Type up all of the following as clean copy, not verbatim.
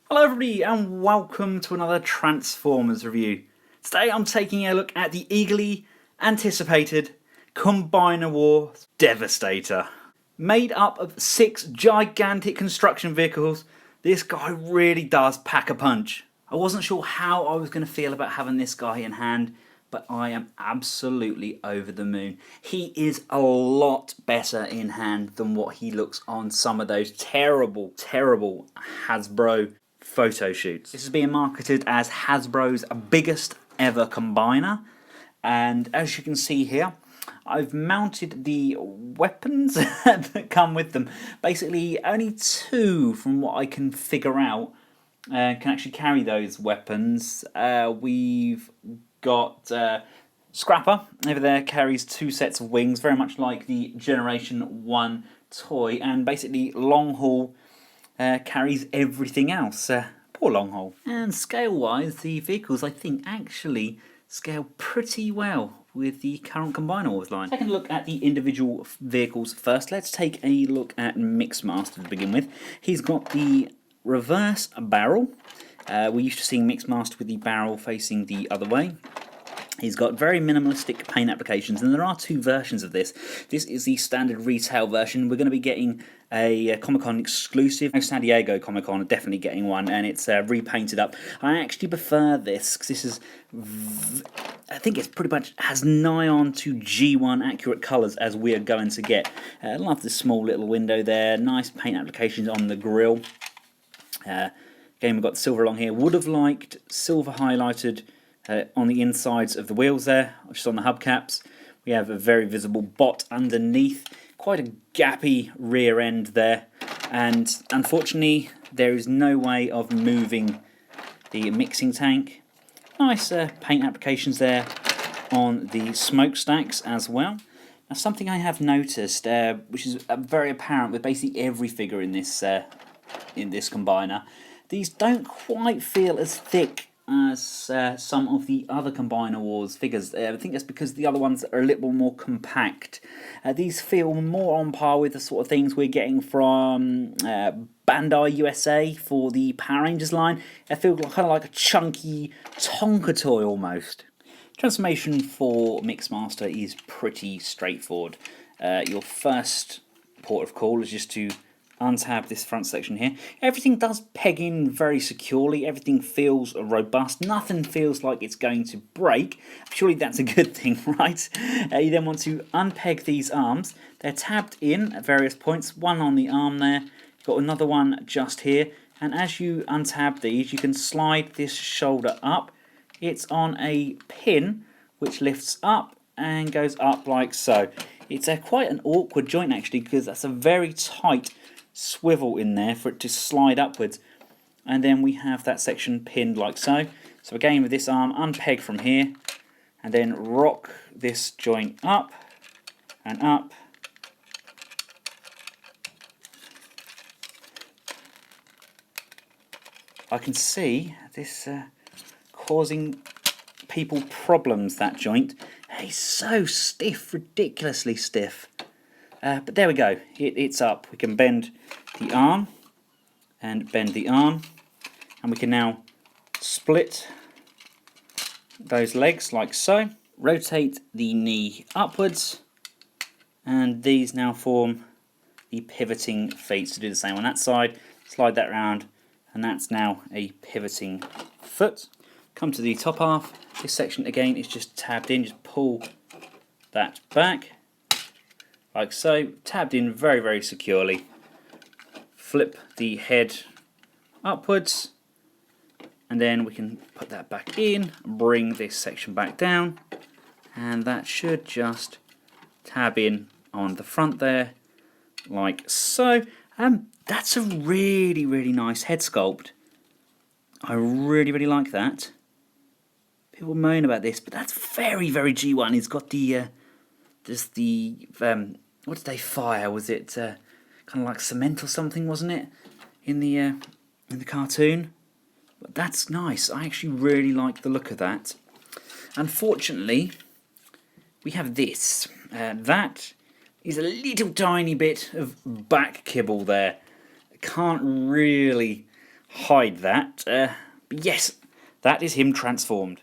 Hello everybody and welcome to another Transformers review. Today I'm taking a look at the eagerly anticipated Combiner Wars Devastator. Made up of 6 gigantic construction vehicles, this guy really does pack a punch. I wasn't sure how I was going to feel about having this guy in hand, but I am absolutely over the moon. He is a lot better in hand than what he looks on some of those terrible Hasbro photo shoots. This is being marketed as Hasbro's biggest ever combiner, and as you can see here, I've mounted the weapons that come with them. Basically, only 2 from what I can figure out can actually carry those weapons. We've got Scrapper over there, carries 2 sets of wings, very much like the Generation 1 toy, and basically Long Haul carries everything else. Poor Long Haul. And scale-wise, the vehicles I think actually scale pretty well with the current Combiner Wars line. Taking a look at the individual vehicles first, let's take a look at Mixmaster to begin with. He's got the reverse barrel. We're used to seeing Mixmaster with the barrel facing the other way. He's got very minimalistic paint applications, and there are 2 versions of this. This is the standard retail version. We're going to be getting a Comic-Con exclusive. San Diego Comic-Con are definitely getting one, and it's repainted up. I actually prefer this, because this is, I think it's pretty much has nigh on to G1 accurate colours as we are going to get. I love this small little window there, nice paint applications on the grille. Again, we've got the silver along here. Would have liked silver highlighted on the insides of the wheels there, just on the hubcaps. We have a very visible bot underneath, quite a gappy rear end there, and unfortunately there is no way of moving the mixing tank. Nice paint applications there on the smokestacks as well. Now, something I have noticed, which is very apparent with basically every figure in this combiner, these don't quite feel as thick as some of the other Combiner Wars figures. I think that's because the other ones are a little more compact. These feel more on par with the sort of things we're getting from Bandai USA for the Power Rangers line. They feel kind of like a chunky Tonka toy almost. Transformation for Mixmaster is pretty straightforward. Your first port of call is just to untab this front section here. Everything does peg in very securely. Everything feels robust. Nothing feels like it's going to break. Surely that's a good thing, right? You then want to unpeg these arms. They're tabbed in at various points. One on the arm there. You've got another one just here. And as you untab these, you can slide this shoulder up. It's on a pin which lifts up and goes up like so. It's quite an awkward joint actually, because that's a very tight swivel in there for it to slide upwards, and then we have that section pinned like so. So again, with this arm, unpeg from here and then rock this joint up and up. I can see this causing people problems, that joint. It's so stiff, ridiculously stiff. But there we go, it's up. We can bend the arm and bend the arm, and we can now split those legs like so. Rotate the knee upwards, and these now form the pivoting feet. So do the same on that side, slide that round, and that's now a pivoting foot. Come to the top half. This section again is just tabbed in, just pull that back like so, tabbed in very securely. Flip the head upwards, and then we can put that back in, bring this section back down, and that should just tab in on the front there, like so. That's a really nice head sculpt. I really like that. People moan about this, but that's very G1. It's got the there's the what did they fire? Was it kind of like cement or something, wasn't it, in the cartoon? But that's nice. I actually really like the look of that. Unfortunately, we have this. That is a little tiny bit of back kibble there. Can't really hide that. But yes, that is him transformed.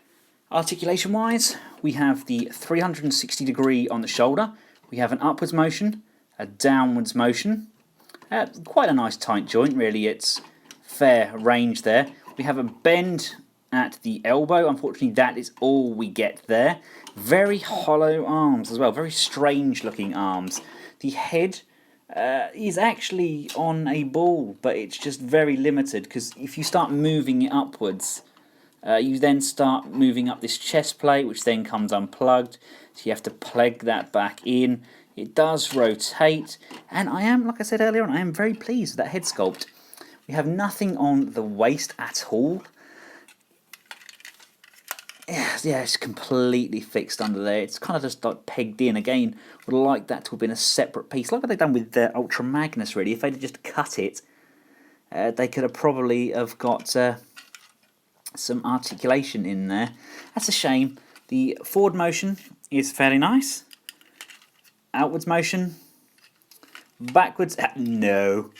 Articulation wise, we have the 360 degree on the shoulder, we have an upwards motion, a downwards motion, quite a nice tight joint really, it's fair range there. We have a bend at the elbow, unfortunately that is all we get there. Very hollow arms as well, very strange looking arms. The head is actually on a ball, but it's just very limited because if you start moving it upwards, you then start moving up this chest plate, which then comes unplugged, so you have to plug that back in. It does rotate, and I am, like I said earlier on, I am very pleased with that head sculpt. We have nothing on the waist at all. Yeah, it's completely fixed under there. It's kind of just like pegged in. Again, would like that to have been a separate piece, like what they've done with the Ultra Magnus. Really, if they'd just cut it, they could have probably have got some articulation in there. That's a shame. The forward motion is fairly nice. Outwards motion, backwards, no.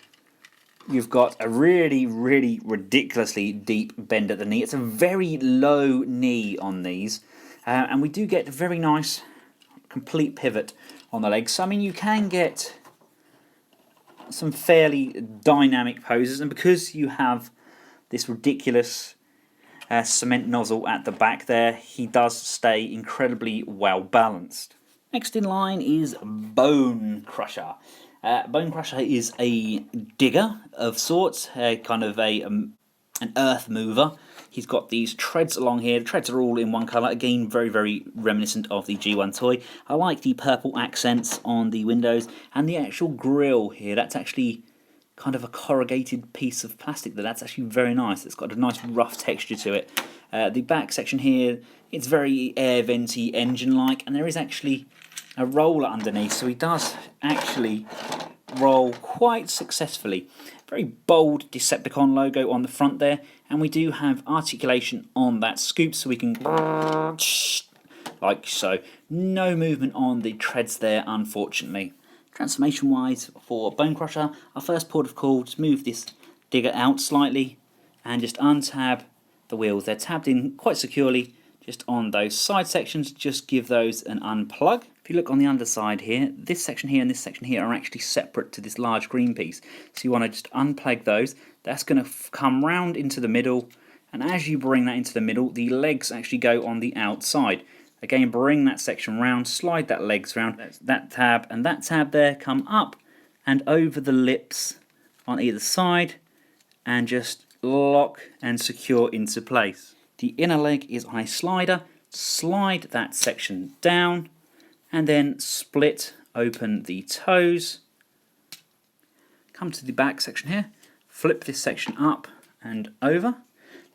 You've got a really, really ridiculously deep bend at the knee. It's a very low knee on these. And we do get a very nice complete pivot on the legs. So, I mean, you can get some fairly dynamic poses. And because you have this ridiculous cement nozzle at the back there, he does stay incredibly well balanced. Next in line is Bone Crusher. Bone Crusher is a digger of sorts, kind of an earth mover. He's got these treads along here. The treads are all in one colour. Again, very, very reminiscent of the G1 toy. I like the purple accents on the windows and the actual grille here. That's actually kind of a corrugated piece of plastic. That's actually very nice. It's got a nice rough texture to it. The back section here, it's very air venty, engine-like, and there is actually a roller underneath, so he does actually roll quite successfully. Very bold Decepticon logo on the front there, and we do have articulation on that scoop, so we can like so. No movement on the treads there, unfortunately. Transformation wise for Bone Crusher, our first port of call, just move this digger out slightly and just untab the wheels. They're tabbed in quite securely just on those side sections. Just give those an unplug. If you look on the underside here, this section here and this section here are actually separate to this large green piece. So you want to just unplug those. That's going to come round into the middle, and as you bring that into the middle, the legs actually go on the outside. Again, bring that section round, slide that legs round, that tab and that tab there come up and over the lips on either side and just lock and secure into place. The inner leg is on a slider. Slide that section down and then split open the toes. Come to the back section here, flip this section up and over.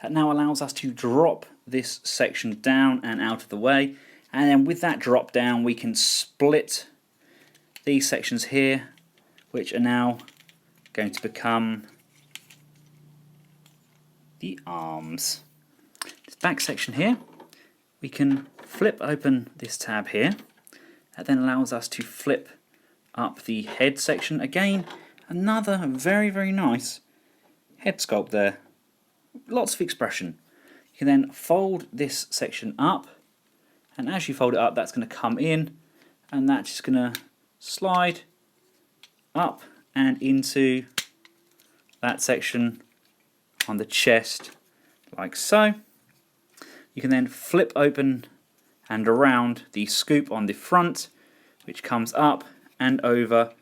That now allows us to drop this section down and out of the way, and then with that drop down we can split these sections here, which are now going to become the arms. This back section here, we can flip open this tab here. That then allows us to flip up the head section. Again, another very, very nice head sculpt there. Lots of expression. You can then fold this section up, and as you fold it up, that's going to come in, and that's just going to slide up and into that section on the chest, like so. You can then flip open and around the scoop on the front, which comes up and over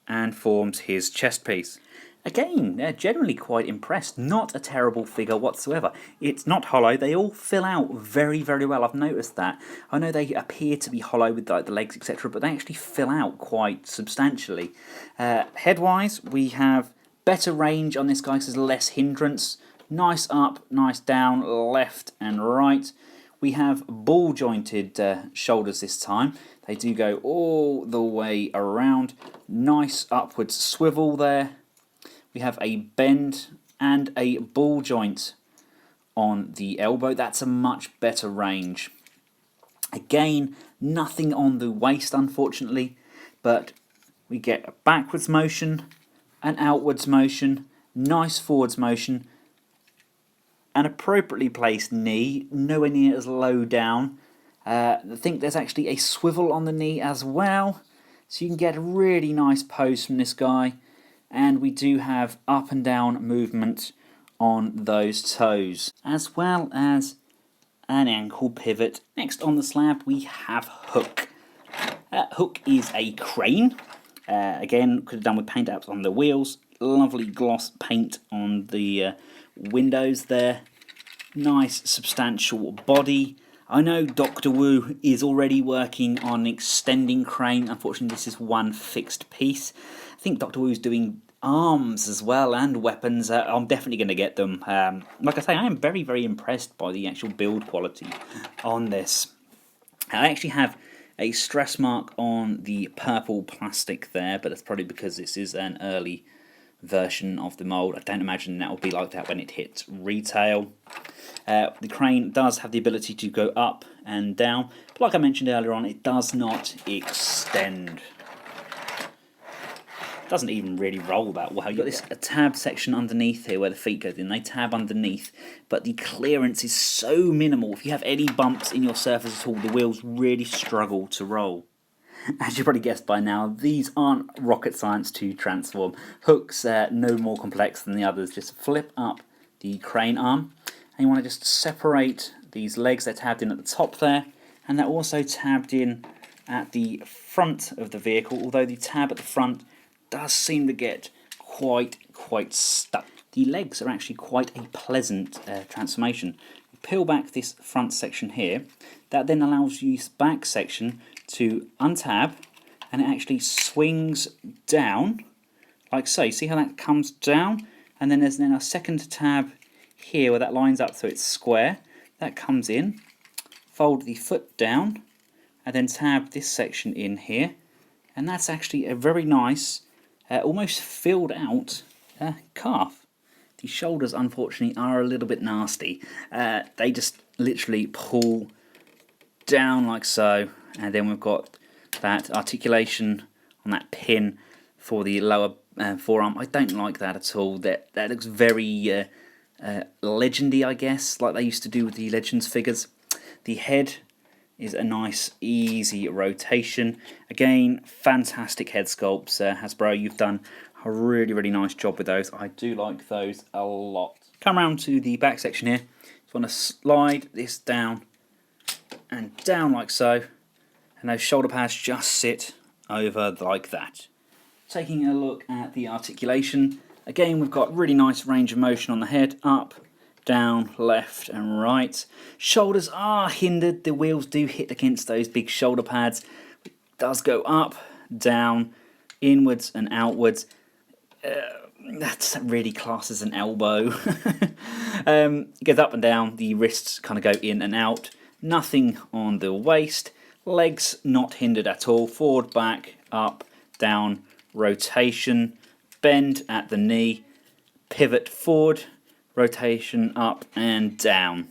and forms his chest piece. Again, they're generally quite impressed. Not a terrible figure whatsoever. It's not hollow. They all fill out very, very well. I've noticed that. I know they appear to be hollow with like the legs, etc., but they actually fill out quite substantially. Head-wise, we have better range on this guy because there's less hindrance. Nice up, nice down, left and right. We have ball-jointed shoulders this time. They do go all the way around. Nice upwards swivel there. We have a bend and a ball joint on the elbow. That's a much better range. Again, nothing on the waist, unfortunately, but we get a backwards motion, an outwards motion, nice forwards motion, an appropriately placed knee, nowhere near as low down. I think there's actually a swivel on the knee as well, so you can get a really nice pose from this guy. And we do have up and down movement on those toes, as well as an ankle pivot. Next on the slab we have Hook. Hook is a crane. Again, could have done with paint apps on the wheels. Lovely gloss paint on the windows there. Nice substantial body. I know Dr. Wu is already working on extending crane. Unfortunately, this is one fixed piece. I think Dr. Wu's doing arms as well and weapons. I'm definitely going to get them. Like I say, I am very, very impressed by the actual build quality on this. I actually have a stress mark on the purple plastic there, but that's probably because this is an early version of the mould. I don't imagine that will be like that when it hits retail. The crane does have the ability to go up and down, but like I mentioned earlier on, it does not extend. It doesn't even really roll that well. You've got this tab section underneath here where the feet go in. They tab underneath, but the clearance is so minimal. If you have any bumps in your surface at all, the wheels really struggle to roll. As you probably guessed by now, these aren't rocket science to transform. Hook's no more complex than the others. Just flip up the crane arm, and you want to just separate these legs. They're tabbed in at the top there, and they're also tabbed in at the front of the vehicle, although the tab at the front does seem to get quite stuck. The legs are actually quite a pleasant transformation. You peel back this front section here, that then allows you this back section to untab, and it actually swings down like so. See how that comes down, and then there's then a second tab here where that lines up so it's square. That comes in, fold the foot down, and then tab this section in here, and that's actually a very nice, almost filled out calf. The shoulders unfortunately are a little bit nasty. They just literally pull down like so, and then we've got that articulation on that pin for the lower forearm. I don't like that at all. That looks very legendy, I guess, like they used to do with the Legends figures. The head is a nice easy rotation. Again, fantastic head sculpts, Hasbro. You've done a really nice job with those. I do like those a lot. Come around to the back section here. Just want to slide this down and down like so, and those shoulder pads just sit over like that. Taking a look at the articulation, again we've got really nice range of motion on the head, up, down, left and right. Shoulders are hindered, the wheels do hit against those big shoulder pads. It does go up, down, inwards and outwards. That's really classed as an elbow. It goes up and down, the wrists kind of go in and out. Nothing on the waist. Legs not hindered at all. Forward, back, up, down, rotation, bend at the knee, pivot forward, rotation up and down.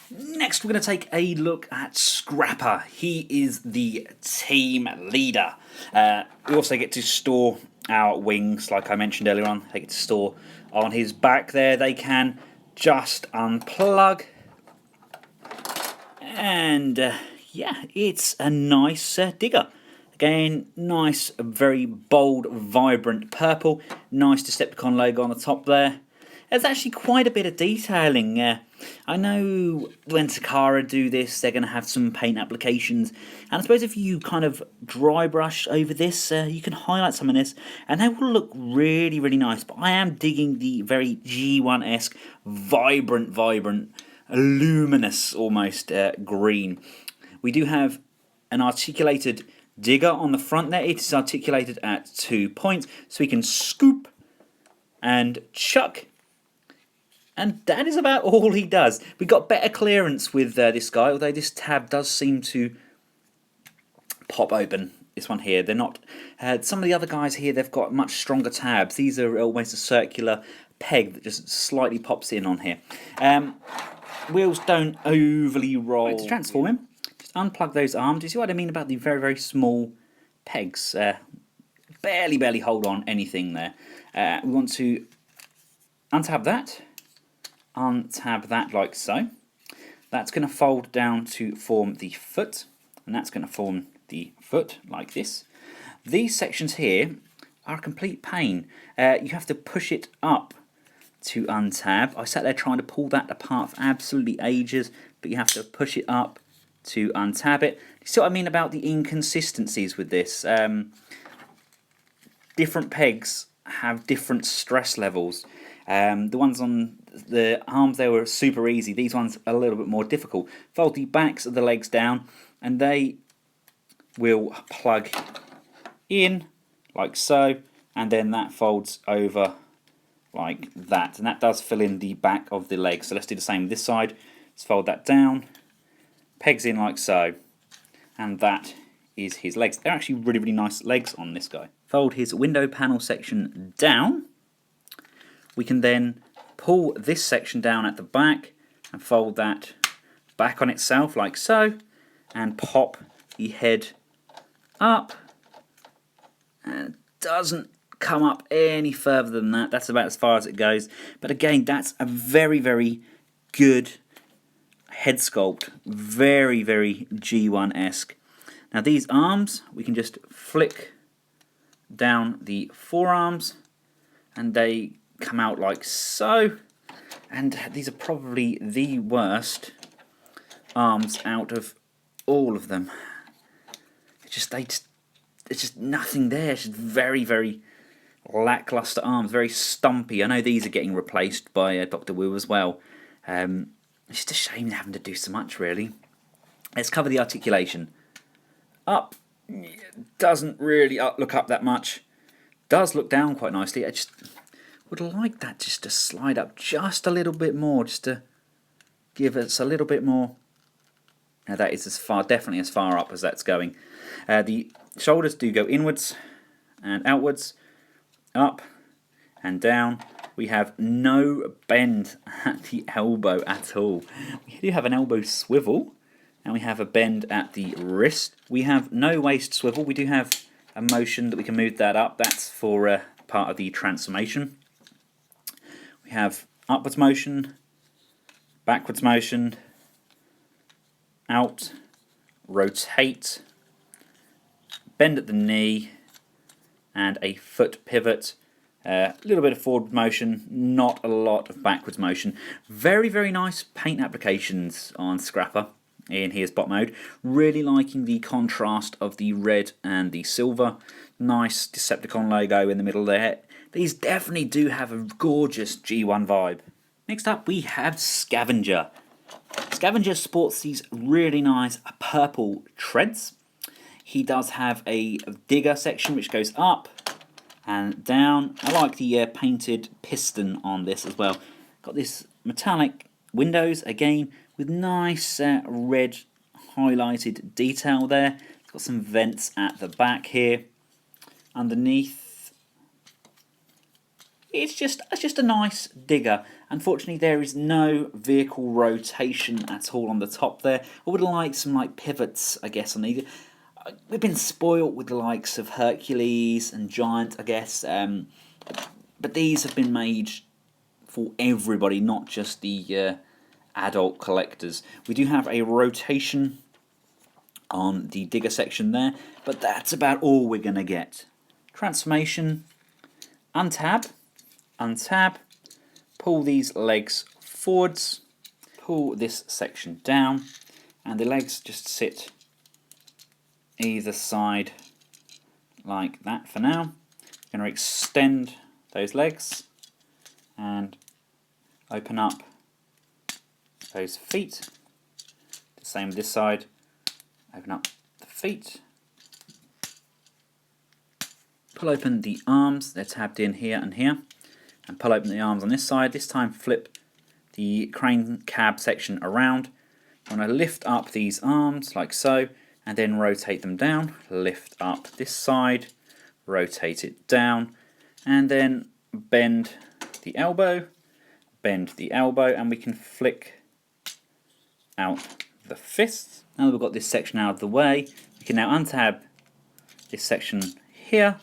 Next we're going to take a look at Scrapper. He is the team leader. We also get to store our wings, like I mentioned earlier on. They get to store on his back there. They can just unplug. And yeah, it's a nice digger. Again, nice, very bold, vibrant purple. Nice Decepticon logo on the top there. There's actually quite a bit of detailing. I know when Takara do this, they're going to have some paint applications. And I suppose if you kind of dry brush over this, you can highlight some of this. And they will look really nice. But I am digging the very G1-esque, vibrant, luminous almost green. We do have an articulated digger on the front there. It is articulated at 2 points, so we can scoop and chuck, and that is about all he does. We got better clearance with this guy, although this tab does seem to pop open. This one here, they're not. Some of the other guys here, they've got much stronger tabs. These are almost a circular peg that just slightly pops in on here. Wheels don't overly roll. Right, to transform him, just unplug those arms. Do you see what I mean about the very small pegs? Barely hold on anything there. We want to untab that, untab that like so. That's going to fold down to form the foot, and that's going to form the foot like this. These sections here are a complete pain. You have to push it up to untab. I sat there trying to pull that apart for absolutely ages, but you have to push it up to untab it. You see what I mean about the inconsistencies with this? Different pegs have different stress levels. The ones on the arms there were super easy. These ones are a little bit more difficult. Fold the backs of the legs down and they will plug in like so, and then that folds over like that, and that does fill in the back of the leg. So let's do the same with this side. Let's fold that down, pegs in like so, and that is his legs. They're actually really, really nice legs on this guy. Fold his window panel section down. We can then pull this section down at the back and fold that back on itself like so, and pop the head up, and it doesn't come up any further than that. That's about as far as it goes, but again, that's a very, very good head sculpt, very, very G1-esque. Now these arms, we can just flick down the forearms and they come out like so, and these are probably the worst arms out of all of them. It's just nothing there. It's just very, very lackluster arms, very stumpy. I know these are getting replaced by Dr. Wu as well. It's just a shame having to do so much, really. Let's cover the articulation. Up, doesn't really look up that much. Does look down quite nicely. I just would like that just to slide up just a little bit more, just to give us a little bit more. Now that is definitely as far up as that's going. The shoulders do go inwards and outwards, up and down. We have no bend at the elbow at all. We do have an elbow swivel, and we have a bend at the wrist. We have no waist swivel. We do have a motion that we can move that up. That's for part of the transformation. We have upwards motion, backwards motion, out, rotate, bend at the knee, and a foot pivot. A little bit of forward motion, not a lot of backwards motion. Very, very nice paint applications on Scrapper in his bot mode. Really liking the contrast of the red and the silver. Nice Decepticon logo in the middle there. These definitely do have a gorgeous G1 vibe. Next up we have Scavenger. Scavenger sports these really nice purple treads. He does have a digger section which goes up and down. I like the painted piston on this as well. Got this metallic windows again with nice red highlighted detail there. It's got some vents at the back here. Underneath, it's just a nice digger. Unfortunately, there is no vehicle rotation at all on the top there. I would like some pivots, I guess, on these. We've been spoilt with the likes of Hercules and Giant, I guess, but these have been made for everybody, not just the adult collectors. We do have a rotation on the digger section there, but that's about all we're going to get. Transformation, untab, untab, pull these legs forwards, pull this section down, and the legs just sit either side like that for now. I'm going to extend those legs and open up those feet. The same with this side. Open up the feet. Pull open the arms. They're tabbed in here and here. And pull open the arms on this side. This time flip the crane cab section around. I'm going to lift up these arms like so, and then rotate them down, lift up this side, rotate it down, and then bend the elbow, and we can flick out the fists. Now that we've got this section out of the way, we can now untab this section here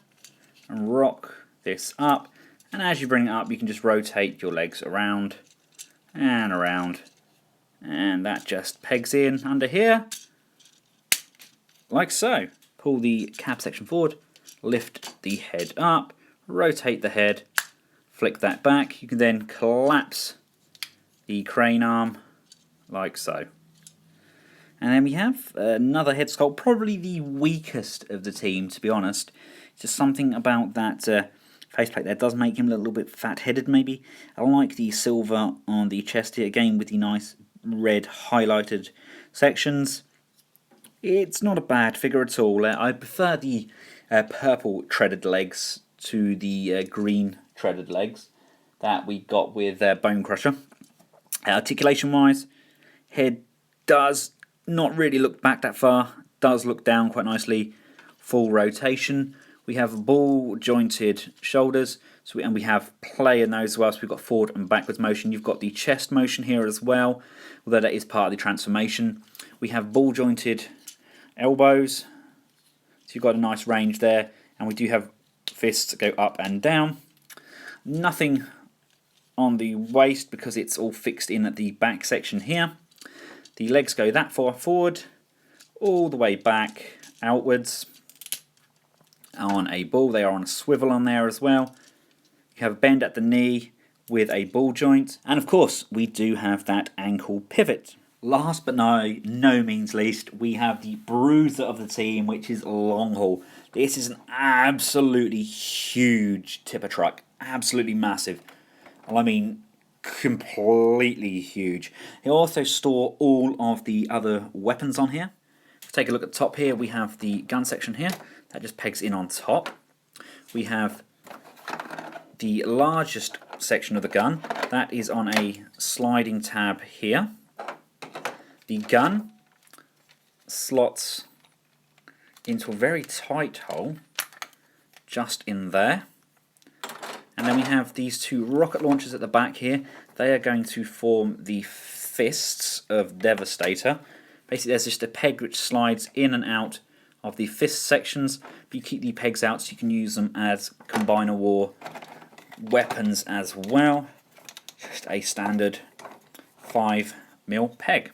and rock this up, and as you bring it up you can just rotate your legs around and around. And that just pegs in under here, like so. Pull the cab section forward, lift the head up, rotate the head, flick that back. You can then collapse the crane arm like so. And then we have another head sculpt, probably the weakest of the team, to be honest. Just something about that faceplate there does make him a little bit fat-headed, maybe. I like the silver on the chest here, again with the nice red highlighted sections. It's not a bad figure at all. I prefer the purple treaded legs to the green treaded legs that we got with Bone Crusher. Articulation-wise, head does not really look back that far, does look down quite nicely, full rotation. We have ball jointed shoulders, and we have play in those as well, so we've got forward and backwards motion. You've got the chest motion here as well, although that is part of the transformation. We have ball jointed elbows, so you've got a nice range there, and we do have fists that go up and down. Nothing on the waist because it's all fixed in at the back section here. The legs go that far forward, all the way back outwards on a ball. They are on a swivel on there as well. You have a bend at the knee with a ball joint, and of course we do have that ankle pivot. Last but no means least, we have the bruiser of the team, which is Long Haul. This is an absolutely huge tipper truck, absolutely massive. I mean, completely huge. He'll also store all of the other weapons on here. If we take a look at the top here, we have the gun section here. That just pegs in on top. We have the largest section of the gun. That is on a sliding tab here. The gun slots into a very tight hole just in there. And then we have these two rocket launchers at the back here. They are going to form the fists of Devastator. Basically, there's just a peg which slides in and out of the fist sections, but you keep the pegs out so you can use them as Combiner War weapons as well. Just a standard 5mm peg.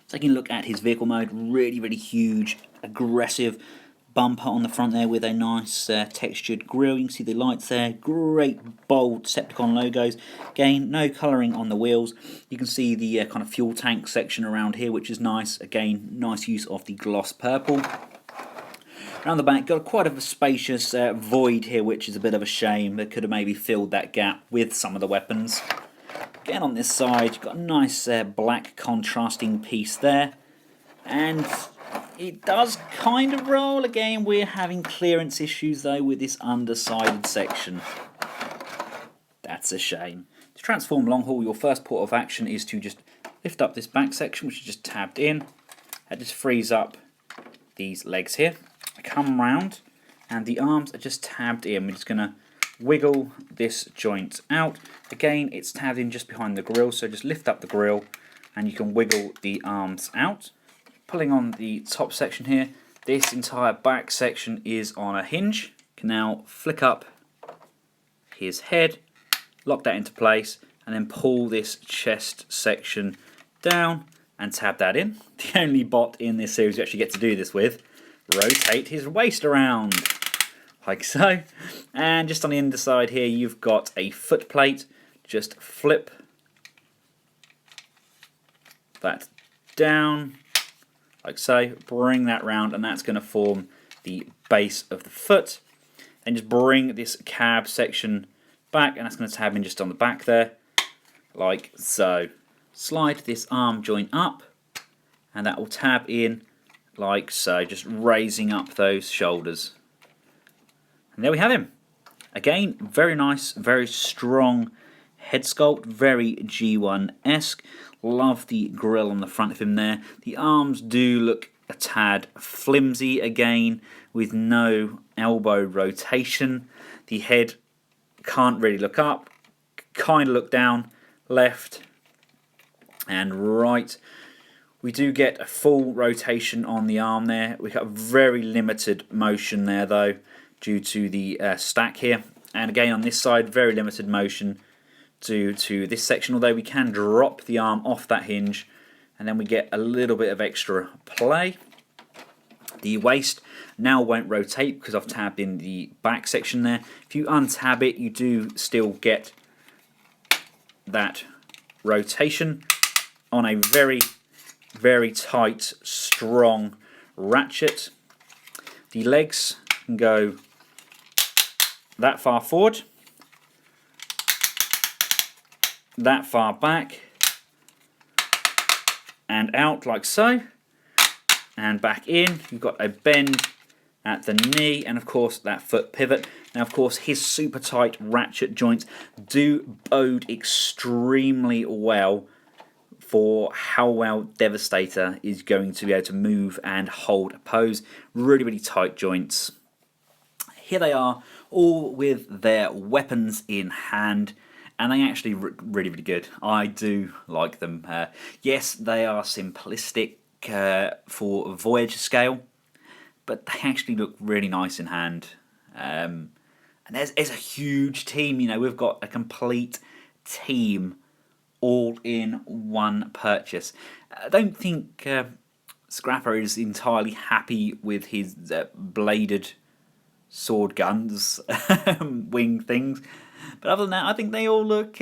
Taking a look at his vehicle mode, really huge, aggressive bumper on the front there with a nice textured grille. You can see the lights there, great bold Decepticon logos. Again, no colouring on the wheels. You can see the kind of fuel tank section around here, which is nice. Again, nice use of the gloss purple. Around the back, got quite a spacious void here, which is a bit of a shame. They could have maybe filled that gap with some of the weapons. Again, on this side, you've got a nice black contrasting piece there. And it does kind of roll. Again, we're having clearance issues though with this undersided section. That's a shame. To transform Long Haul, your first port of action is to just lift up this back section, which is just tabbed in. That just frees up these legs here. I come round, and the arms are just tabbed in. We're just going to wiggle this joint out. Again, it's tabbed in just behind the grill, so just lift up the grill, and you can wiggle the arms out. Pulling on the top section here, this entire back section is on a hinge. You can now flick up his head, lock that into place, and then pull this chest section down and tab that in. The only bot in this series you actually get to do this with. Rotate his waist around, like so. And just on the underside here, you've got a foot plate. Just flip that down, like so, bring that round, and that's going to form the base of the foot. And just bring this cab section back, and that's going to tab in just on the back there, like so. Slide this arm joint up, and that will tab in like so, just raising up those shoulders. And there we have him. Again, very nice, very strong head sculpt, very G1-esque. Love the grille on the front of him there. The arms do look a tad flimsy again, with no elbow rotation. The head can't really look up, kind of look down, left and right. We do get a full rotation on the arm there. We've got very limited motion there though, due to the stack here. And again on this side, very limited motion do to this section, although we can drop the arm off that hinge and then we get a little bit of extra play. The waist now won't rotate because I've tabbed in the back section there. If you untab it, you do still get that rotation on a very, very tight, strong ratchet. The legs can go that far forward, that far back, and out like so, and back in. You've got a bend at the knee, and of course that foot pivot. Now of course his super tight ratchet joints do bode extremely well for how well Devastator is going to be able to move and hold a pose. Really, really tight joints. Here they are, all with their weapons in hand, and they actually really, really good. I do like them. Yes, they are simplistic for Voyager scale, but they actually look really nice in hand. And there's a huge team. You know, we've got a complete team all in one purchase. I don't think Scrapper is entirely happy with his bladed sword guns, wing things, but other than that, I think they all look.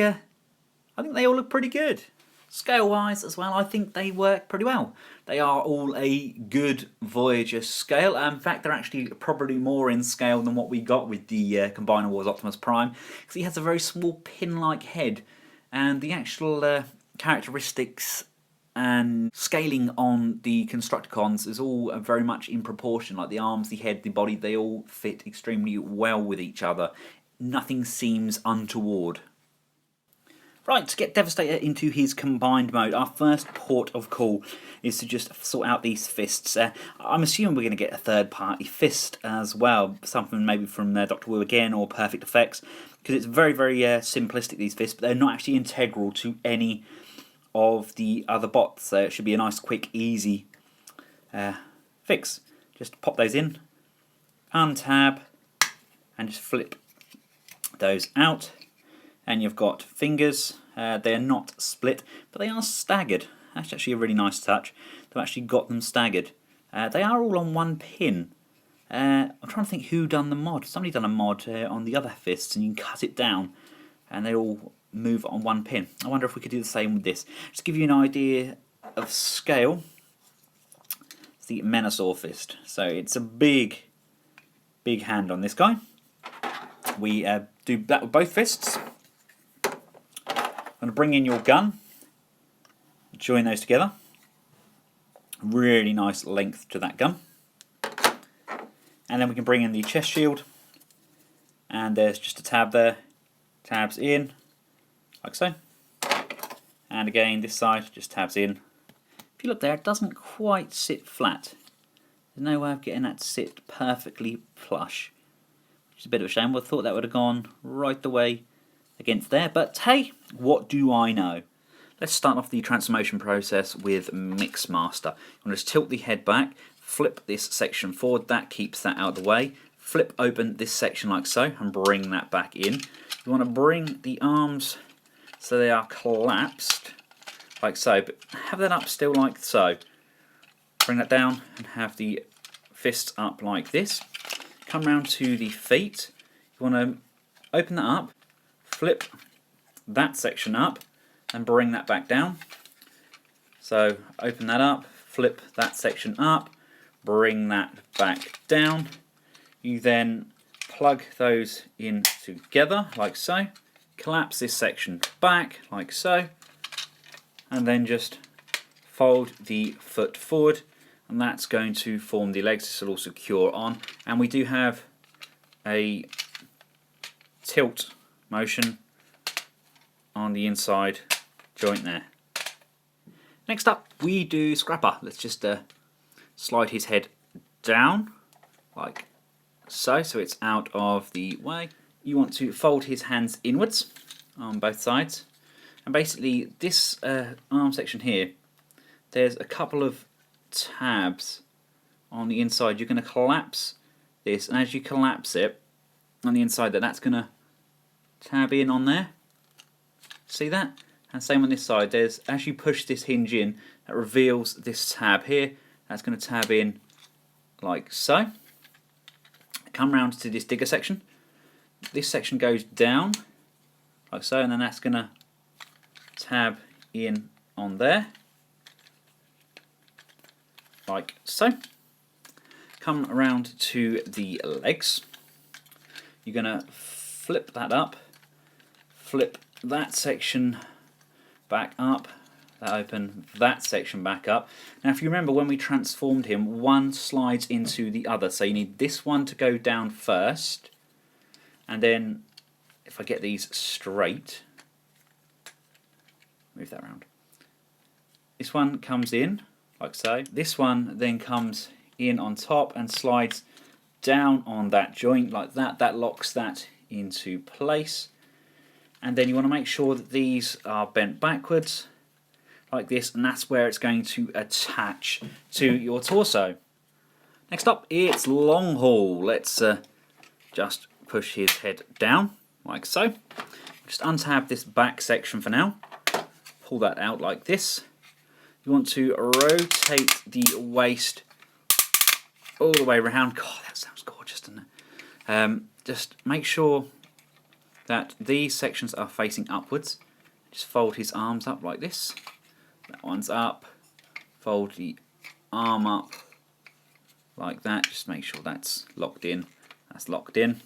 Pretty good. Scale-wise as well, I think they work pretty well. They are all a good Voyager scale. In fact, they're actually probably more in scale than what we got with the Combiner Wars Optimus Prime, because he has a very small pin-like head. And the actual characteristics and scaling on the Constructicons is all very much in proportion. Like the arms, the head, the body, they all fit extremely well with each other. Nothing seems untoward. Right, to get Devastator into his combined mode, our first port of call is to just sort out these fists. I'm assuming we're going to get a third-party fist as well, something maybe from Dr. Wu again or Perfect Effects, because it's very, very simplistic, these fists, but they're not actually integral to any of the other bots, so it should be a nice, quick, easy fix. Just pop those in, untab, and just flip those out. And you've got fingers. They're not split, but they are staggered. That's actually a really nice touch. They've actually got them staggered. They are all on one pin. I'm trying to think who done the mod. Somebody done a mod on the other fists, and you can cut it down, and they all move on one pin. I wonder if we could do the same with this. Just to give you an idea of scale, it's the Menasor fist. So it's a big, big hand on this guy. We do that with both fists. I'm going to bring in your gun, join those together. Really nice length to that gun. And then we can bring in the chest shield, and there's just a tab there, tabs in, like so. And again, this side just tabs in. If you look there, it doesn't quite sit flat. There's no way of getting that to sit perfectly flush, which is a bit of a shame. I thought that would have gone right the way against there, but hey, what do I know? Let's start off the transformation process with Mixmaster. You want to just tilt the head back, flip this section forward, that keeps that out of the way, flip open this section like so, and bring that back in. You want to bring the arms so they are collapsed, like so, but have that up still like so. Bring that down and have the fists up like this. Come round to the feet. You want to open that up, flip that section up and bring that back down. So open that up, flip that section up, bring that back down. You then plug those in together like so, collapse this section back like so, and then just fold the foot forward, and that's going to form the legs. This will all secure on, and we do have a tilt motion on the inside joint there. Next up we do Scrapper. Let's just slide his head down like so, so it's out of the way. You want to fold his hands inwards on both sides, and basically this arm section here, there's a couple of tabs on the inside. You're going to collapse this, and as you collapse it on the inside there, that's going to tab in on there, See that? And same on this side. There's, as you push this hinge in, that reveals this tab here. That's going to tab in like so. Come round to this digger section. This section goes down like so, and then that's going to tab in on there like so. Come around to the legs. You're going to flip that up, flip that section back up, that open, that section back up. Now if you remember when we transformed him, one slides into the other, so you need this one to go down first, and then if I get these straight, move that around, this one comes in like so, this one then comes in on top and slides down on that joint like that. That locks that into place, and then you want to make sure that these are bent backwards like this, and that's where it's going to attach to your torso. Next up, it's long haul. Let's just push his head down like so. Just untab this back section for now, pull that out like this. You want to rotate the waist all the way around. God, that sounds gorgeous, doesn't it? Just make sure that these sections are facing upwards. Just fold his arms up like this. That one's up. Fold the arm up like that. Just make sure that's locked in. That's locked in.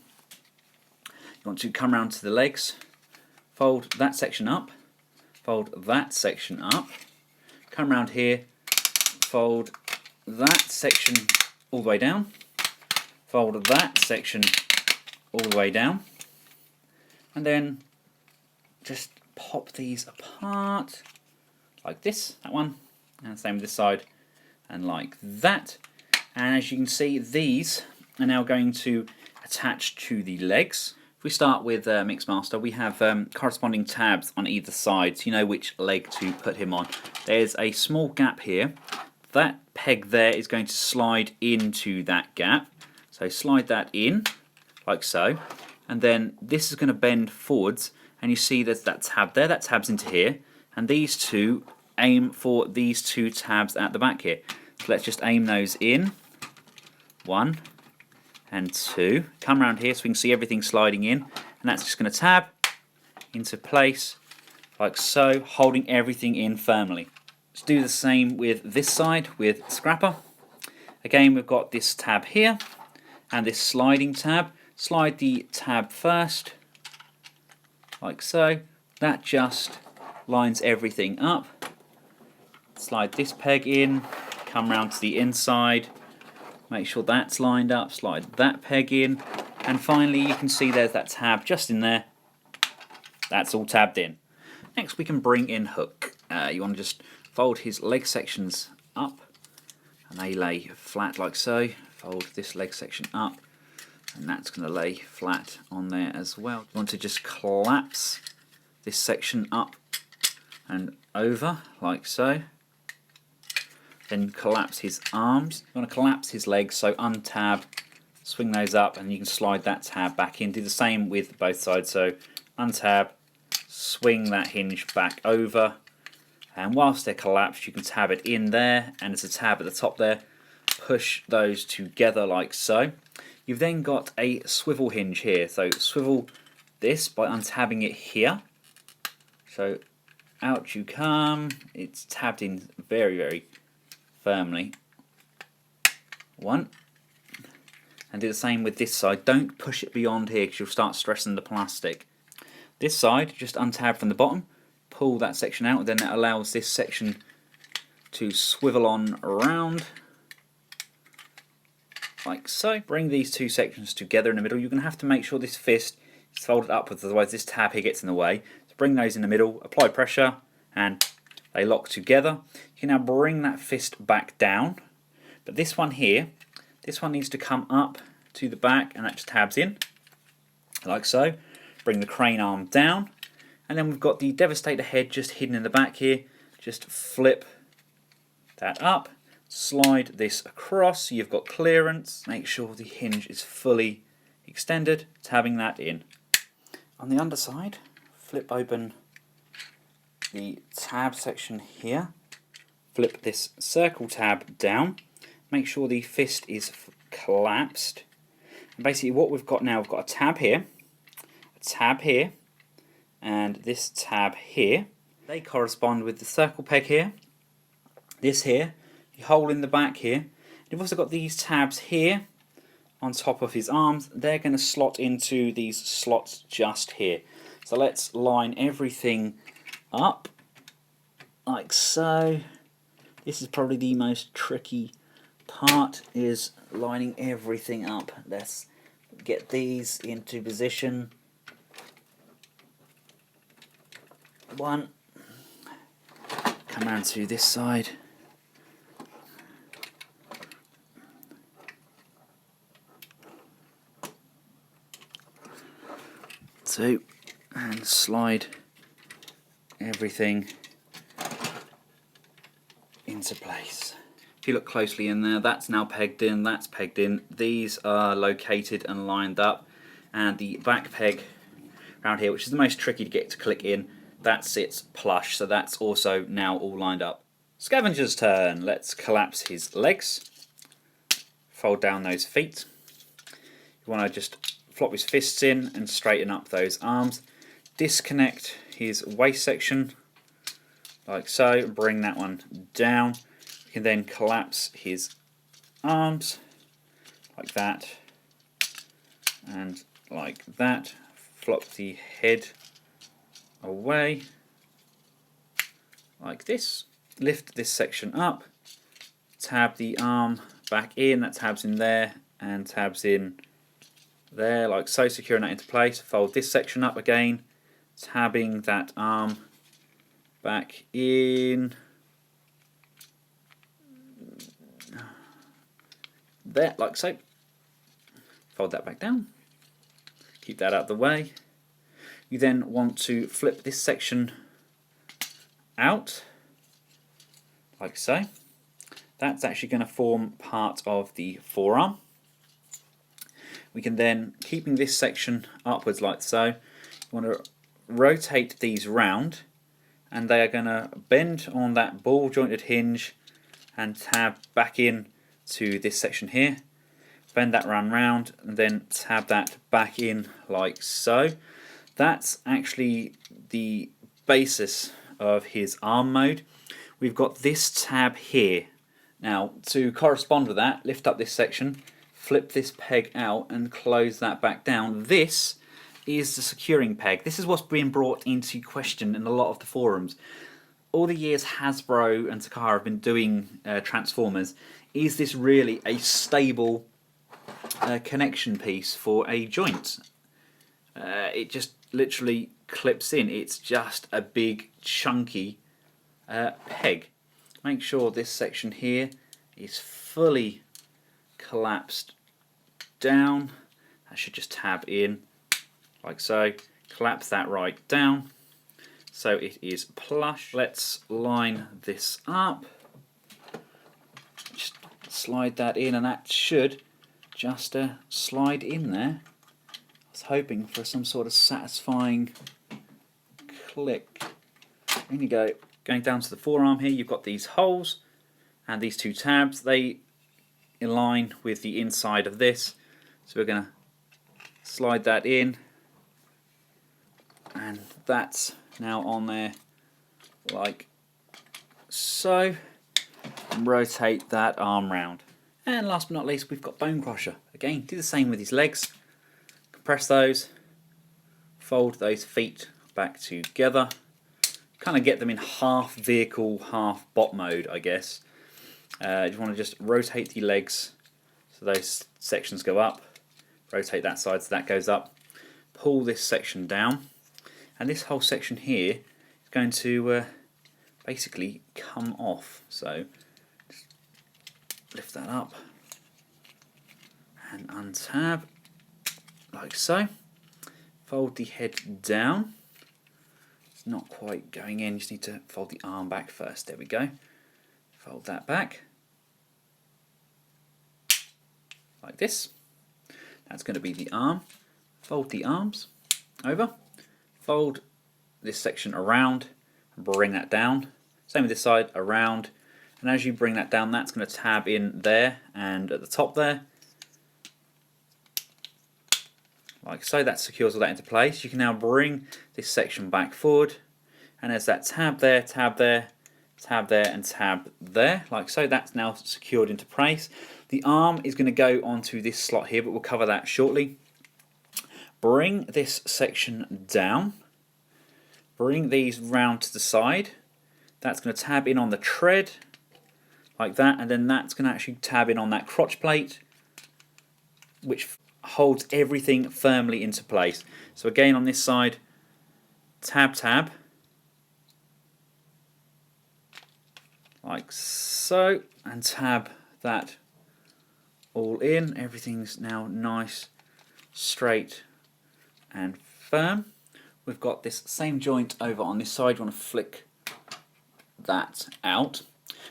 You want to come around to the legs. Fold that section up. Fold that section up. Come around here. Fold that section all the way down. Fold that section all the way down. And then just pop these apart like this, that one, and same with this side, and like that. And as you can see, these are now going to attach to the legs. If we start with Mixmaster, we have corresponding tabs on either side, so you know which leg to put him on. There's a small gap here. That peg there is going to slide into that gap. So slide that in, like so. And then this is going to bend forwards, and you see there's that tab there, that tabs into here. And these two aim for these two tabs at the back here. So let's just aim those in. 1 and 2. Come around here so we can see everything sliding in. And that's just going to tab into place, like so, holding everything in firmly. Let's do the same with this side, with Scrapper. Again, we've got this tab here, and this sliding tab. Slide the tab first, like so. That just lines everything up. Slide this peg in, come round to the inside, make sure that's lined up, slide that peg in, and finally you can see there's that tab just in there. That's all tabbed in. Next we can bring in Hook. You want to just fold his leg sections up, and they lay flat like so. Fold this leg section up, and that's going to lay flat on there as well. You want to just collapse this section up and over like so. Then collapse his arms. You want to collapse his legs, so untab, swing those up, and you can slide that tab back in. Do the same with both sides, so untab, swing that hinge back over, and whilst they're collapsed you can tab it in there, and there's a tab at the top there. Push those together like so. You've then got a swivel hinge here, so swivel this by untabbing it here. So out you come, it's tabbed in very, very firmly. 1. And do the same with this side. Don't push it beyond here because you'll start stressing the plastic. This side, just untab from the bottom, pull that section out, then that allows this section to swivel on around like so. Bring these two sections together in the middle. You're going to have to make sure this fist is folded upwards, otherwise this tab here gets in the way. So bring those in the middle, apply pressure, and they lock together. You can now bring that fist back down, but this one here, this one needs to come up to the back, and that just tabs in, like so. Bring the crane arm down, and then we've got the Devastator head just hidden in the back here. Just flip that up, slide this across so you've got clearance. Make sure the hinge is fully extended, tabbing that in. On the underside, flip open the tab section here, flip this circle tab down, make sure the fist is collapsed. And basically what we've got now, we've got a tab here, and this tab here. They correspond with the circle peg here, this here, the hole in the back here. You've also got these tabs here on top of his arms. They're going to slot into these slots just here. So let's line everything up like so. This is probably the most tricky part, is lining everything up. Let's get these into position. One. Come around to this side. Two. And slide everything into place. If you look closely in there, that's now pegged in, that's pegged in. These are located and lined up, and the back peg around here, which is the most tricky to get to click in, that sits plush, so that's also now all lined up. Scavenger's turn. Let's collapse his legs, fold down those feet. You want to just flop his fists in and straighten up those arms. Disconnect his waist section like so, bring that one down. You can then collapse his arms like that and like that. Flop the head away like this. Lift this section up, tab the arm back in, that tabs in there and tabs in there like so, securing that into place. Fold this section up again, tabbing that arm back in there like so. Fold that back down, keep that out of the way. You then want to flip this section out like so. That's actually going to form part of the forearm. We can then, keeping this section upwards like so, you want to rotate these round, and they are going to bend on that ball jointed hinge and tab back in to this section here. Bend that round and then tab that back in like so. That's actually the basis of his arm mode. We've got this tab here. Now, to correspond with that, lift up this section, flip this peg out and close that back down. This is the securing peg. This is what's being brought into question in a lot of the forums. All the years Hasbro and Takara have been doing Transformers, is this really a stable connection piece for a joint? It just literally clips in. It's just a big chunky peg. Make sure this section here is fully collapsed down. That should just tab in like so. Collapse that right down so it is plush. Let's line this up. Just slide that in, and that should just slide in there. I was hoping for some sort of satisfying click. There you go. Going down to the forearm here, you've got these holes and these two tabs. They align with the inside of this. So we're going to slide that in, and that's now on there like so. And rotate that arm round. And last but not least, we've got Bone Crusher. Again, do the same with his legs. Compress those, fold those feet back together. Kind of get them in half vehicle, half bot mode, I guess. You want to just rotate the legs so those sections go up. Rotate that side so that goes up. Pull this section down, and this whole section here is going to basically come off. So just lift that up and untab like so. Fold the head down. It's not quite going in, you just need to fold the arm back first. There we go. Fold that back like this. That's going to be the arm. Fold the arms over. Fold this section around bring that down. Same with this side, around. And as you bring that down, that's going to tab in there and at the top there. Like so, that secures all that into place. You can now bring this section back forward. And there's that tab there, tab there, tab there, and tab there. Like so, that's now secured into place. The arm is going to go onto this slot here, but we'll cover that shortly. Bring this section down. Bring these round to the side. That's going to tab in on the tread, like that, and then that's going to actually tab in on that crotch plate, which holds everything firmly into place. So again on this side, tab, tab, like so, and tab that all in. Everything's now nice, straight and firm. We've got this same joint over on this side. You want to flick that out.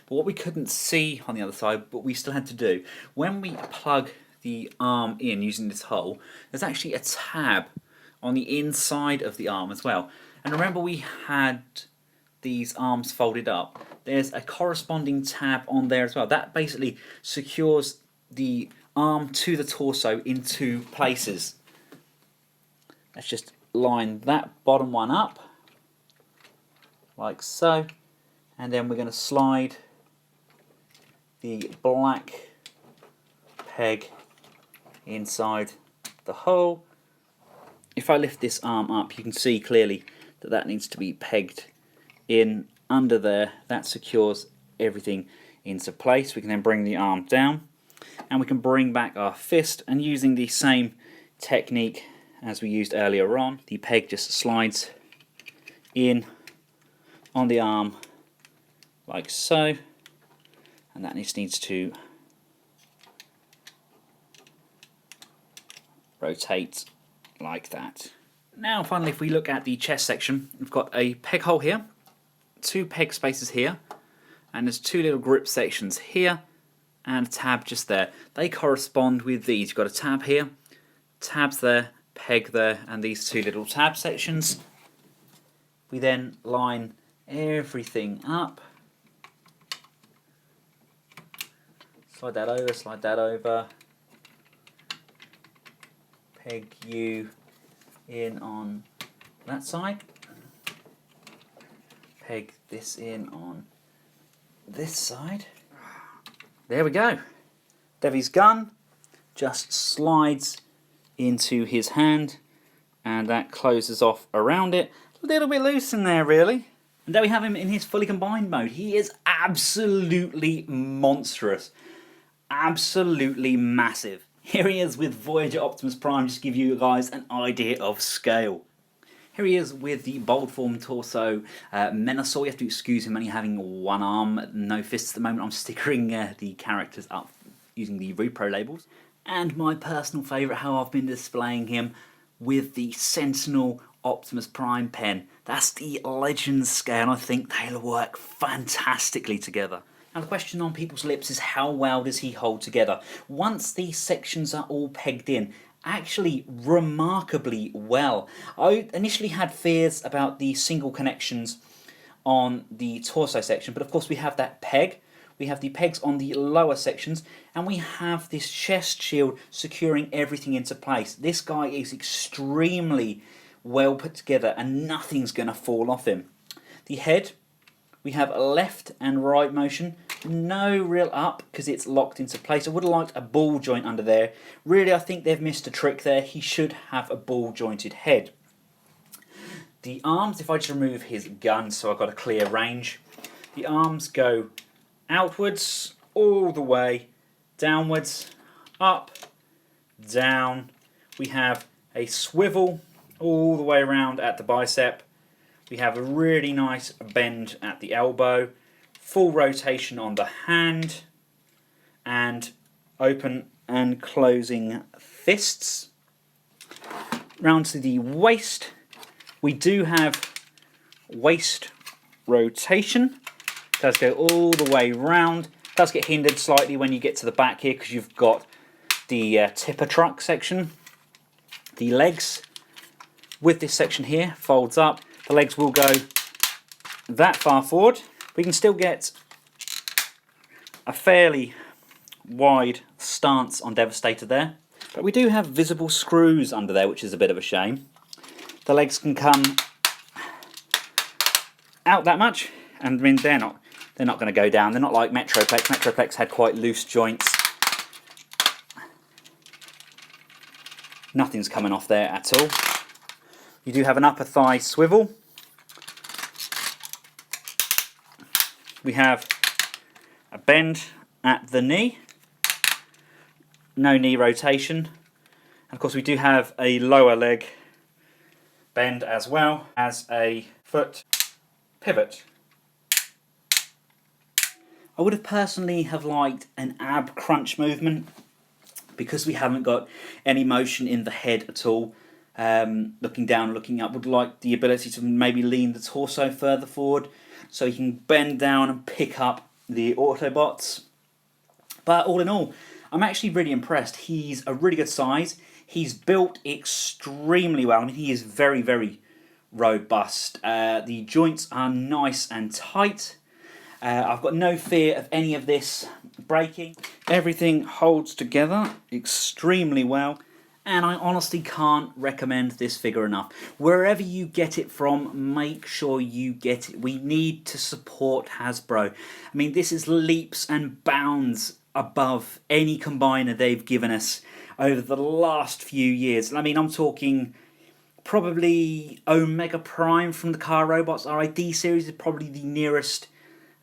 But what we couldn't see on the other side, but we still had to do, when we plug the arm in using this hole, there's actually a tab on the inside of the arm as well. And remember, we had these arms folded up. There's a corresponding tab on there as well. That basically secures the arm to the torso in two places. Let's just line that bottom one up like so, and then we're going to slide the black peg inside the hole. If I lift this arm up, you can see clearly that that needs to be pegged in under there. That secures everything into place. We can then bring the arm down and we can bring back our fist, and using the same technique as we used earlier on, the peg just slides in on the arm like so, and that just needs to rotate like that. Now finally, if we look at the chest section, we've got a peg hole here, two peg spaces here, and there's two little grip sections here and a tab just there. They correspond with these. You've got a tab here, tabs there, peg there, and these two little tab sections. We then line everything up. Slide that over, peg you in on that side, peg this in on this side. There we go. Devi's gun just slides into his hand, and that closes off around it. A little bit loose in there, really. And there we have him in his fully combined mode. He is absolutely monstrous. Absolutely massive. Here he is with Voyager Optimus Prime, just to give you guys an idea of scale. Here he is with the bold form torso Menasor. You have to excuse him only having one arm, no fists at the moment. I'm stickering the characters up using the repro labels. And my personal favourite, how I've been displaying him with the Sentinel Optimus Prime pen. That's the Legends scale, and I think they'll work fantastically together. Now the question on people's lips is, how well does he hold together? Once these sections are all pegged in, actually remarkably well. I initially had fears about the single connections on the torso section, but of course we have that peg. We have the pegs on the lower sections, and we have this chest shield securing everything into place. This guy is extremely well put together, and nothing's going to fall off him. The head, we have a left and right motion, no real up because it's locked into place. I would have liked a ball joint under there. Really, I think they've missed a trick there. He should have a ball jointed head. The arms, if I just remove his gun so I've got a clear range, the arms go outwards, all the way, downwards, up, down. We have a swivel all the way around at the bicep. We have a really nice bend at the elbow, full rotation on the hand, and open and closing fists. Round to the waist, we do have waist rotation. It does go all the way round. It does get hindered slightly when you get to the back here because you've got the tipper truck section. The legs with this section here folds up. The legs will go that far forward, we can still get a fairly wide stance on Devastator there. But we do have visible screws under there, which is a bit of a shame. The legs can come out that much, and I mean they're not going to go down. They're not like Metroplex. Metroplex had quite loose joints. Nothing's coming off there at all. You do have an upper thigh swivel. We have a bend at the knee. No knee rotation. And of course we do have a lower leg bend as well as a foot pivot. I would have personally have liked an ab crunch movement, because we haven't got any motion in the head at all. Looking down, looking up, would like the ability to maybe lean the torso further forward so you can bend down and pick up the Autobots. But all in all, I'm actually really impressed. He's a really good size. He's built extremely well. I mean, he is very, very robust. The joints are nice and tight. I've got no fear of any of this breaking. Everything holds together extremely well, and I honestly can't recommend this figure enough. Wherever you get it from, make sure you get it. We need to support Hasbro. I mean, this is leaps and bounds above any combiner they've given us over the last few years. I mean, I'm talking probably Omega Prime from the Car Robots. Our ID series is probably the nearest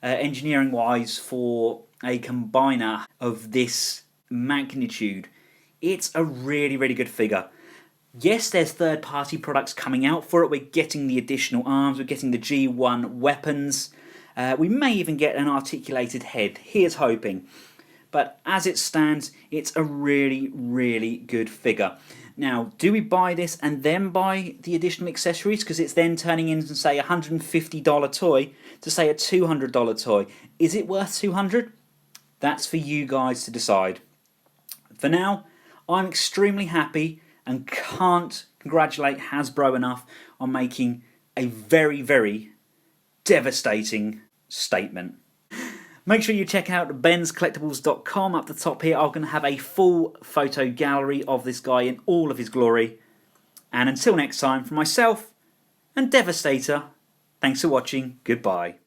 engineering wise for a combiner of this magnitude. It's a really, really good figure. Yes, there's third-party products coming out for it. We're getting the additional arms, we're getting the G1 weapons. We may even get an articulated head. Here's hoping. But as it stands, it's a really, really good figure. Now, do we buy this and then buy the additional accessories? Because it's then turning into, say, a $150 toy to, say, a $200 toy. Is it worth $200? That's for you guys to decide. For now, I'm extremely happy and can't congratulate Hasbro enough on making a very, very devastating statement. Make sure you check out Benscollectables.com. Up the top here, I'm going to have a full photo gallery of this guy in all of his glory. And until next time, from myself and Devastator, thanks for watching. Goodbye.